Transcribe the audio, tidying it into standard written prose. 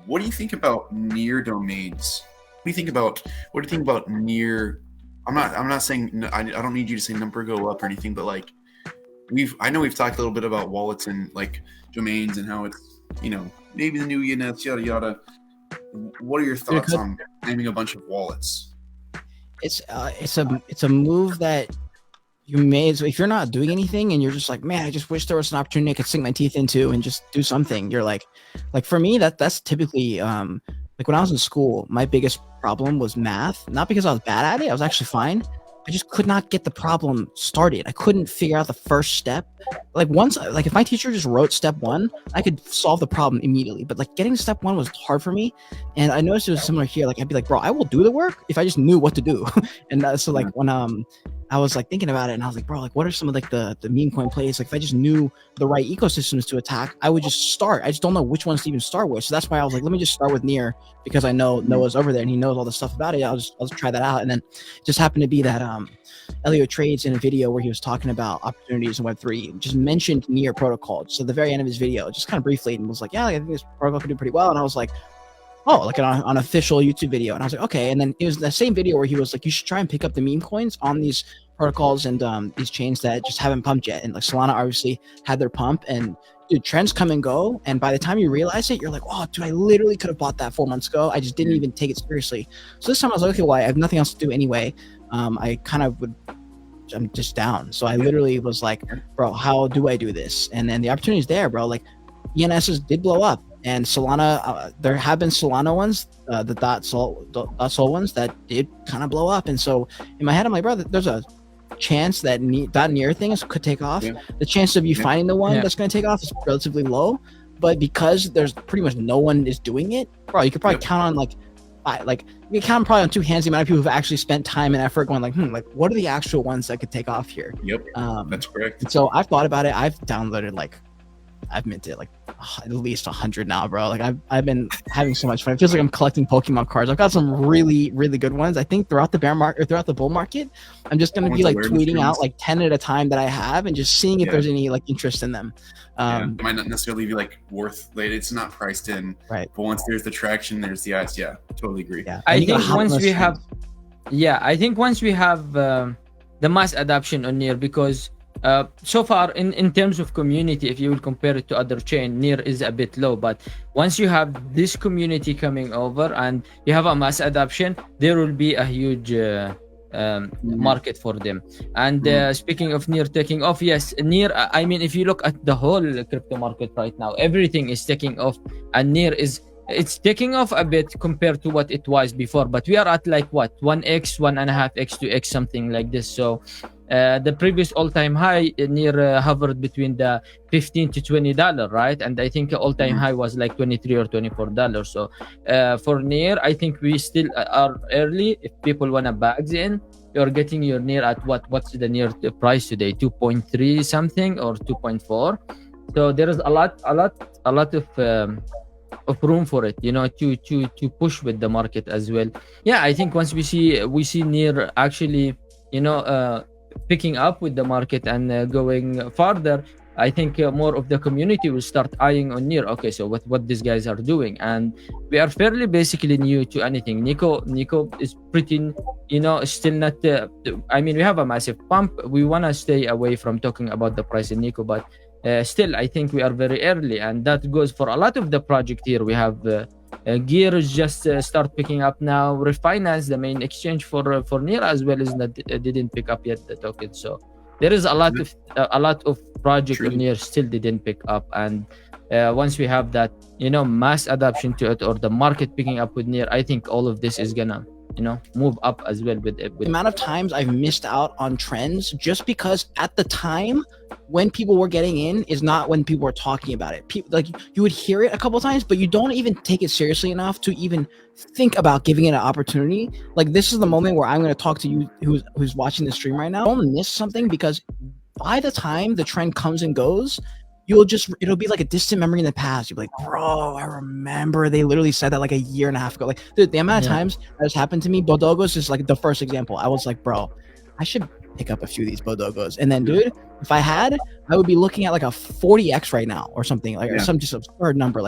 what do you think about near domains? What do you think about near? I'm not saying I don't need you to say number go up or anything, but like I know we've talked a little bit about wallets and like domains and how it's maybe the new ENS yada yada. What are your thoughts on naming a bunch of wallets? It's a move that you may, if you're not doing anything and you're just like, man, I just wish there was an opportunity I could sink my teeth into and just do something. You're like for me, that's typically like when I was in school, my biggest problem was math. Not because I was bad at it, I was actually fine. I just could not get the problem started. I couldn't figure out the first step. Like if my teacher just wrote step 1, I could solve the problem immediately. But like getting step 1 was hard for me. And I noticed it was similar here. Like I'd be like, bro, I will do the work if I just knew what to do. And so like when I was like thinking about it, and I was like, bro, like what are some of like the meme coin plays? Like if I just knew the right ecosystems to attack, I would just start. I just don't know which ones to even start with. So that's why I was like, let me just start with Near, because I know Noah's over there and he knows all the stuff about it. I'll just try that out. And then it just happened to be that Elliot Trades in a video where he was talking about opportunities in Web3, just mentioned Near protocol. So at the very end of his video, just kind of briefly, and was like, yeah, like, I think this protocol could do pretty well. And I was like, oh, like on an official YouTube video. And I was like, okay. And then it was the same video where he was like, you should try and pick up the meme coins on these protocols and these chains that just haven't pumped yet. And like Solana obviously had their pump, and dude, trends come and go. And by the time you realize it, you're like, oh, dude, I literally could have bought that 4 months ago. I just didn't even take it seriously. So this time I was like, okay, well, I have nothing else to do anyway. I'm just down. So I literally was like, bro, how do I do this? And then the opportunity is there, bro. Like ENSs did blow up, and Solana, there have been Solana ones, the .sol ones that did kind of blow up. And so in my head, I'm like, bro, there's a chance that Near things could take off. Yeah. The chance of you finding the one that's going to take off is relatively low. But because there's pretty much no one is doing it, bro, you could probably count on you can count probably on 2 hands the amount of people who've actually spent time and effort going like, what are the actual ones that could take off here? Yep, that's correct. So I've thought about it. I've downloaded I've minted at least 100 now, bro. Like I've been having so much fun. It feels like I'm collecting Pokemon cards. I've got some really, really good ones. I think throughout the bear market or throughout the bull market, I'm just gonna be like tweeting out like 10 at a time that I have and just seeing if there's any like interest in them. It might not necessarily be like worth like, it's not priced in, right? But once there's the traction, there's the eyes. Yeah, totally agree. Yeah, I think once we have the mass adoption on Near, because so far in terms of community, if you will compare it to other chain, Near is a bit low, but once you have this community coming over and you have a mass adoption, there will be a huge market for them. And speaking of Near taking off, yes, Near, I mean, if you look at the whole crypto market right now, everything is taking off, and Near it's taking off a bit compared to what it was before, but we are at like what, 1x, 1.5x, 2x, something like this. So the previous all-time high Near hovered between the $15 to $20, right? And I think all-time high was like $23 or $24. So for Near, I think we still are early. If people want to bags in, you're getting your Near at what's the Near price today? 2.3 something or 2.4. So there is a lot of room for it, to push with the market as well. Yeah, I think once we see Near actually, picking up with the market and going further, I think more of the community will start eyeing on Near. Okay, so what these guys are doing, and we are fairly basically new to anything. Nico is pretty, still not. I mean, we have a massive pump. We want to stay away from talking about the price in Nico, but still, I think we are very early, and that goes for a lot of the project here. We have Gear is just start picking up now. Refinance, the main exchange for Near as well, is that didn't pick up yet the token. So there is a lot of project on Near still didn't pick up, and once we have that mass adoption to it, or the market picking up with Near, I think all of this is gonna move up as well with the amount of times I've missed out on trends just because at the time when people were getting in is not when people were talking about it. People, like, you would hear it a couple times, but you don't even take it seriously enough to even think about giving it an opportunity. Like, this is the moment where I'm going to talk to you who's watching the stream right now. Don't miss something, because by the time the trend comes and goes, it'll be like a distant memory in the past. You'll be like, bro, I remember they literally said that like a year and a half ago. Like, dude, the amount of times that has happened to me, Bodogos is like the first example. I was like, bro, I should pick up a few of these Bodogos. And then, dude, if I would be looking at like a 40x right now or something, like or some just absurd number. Like,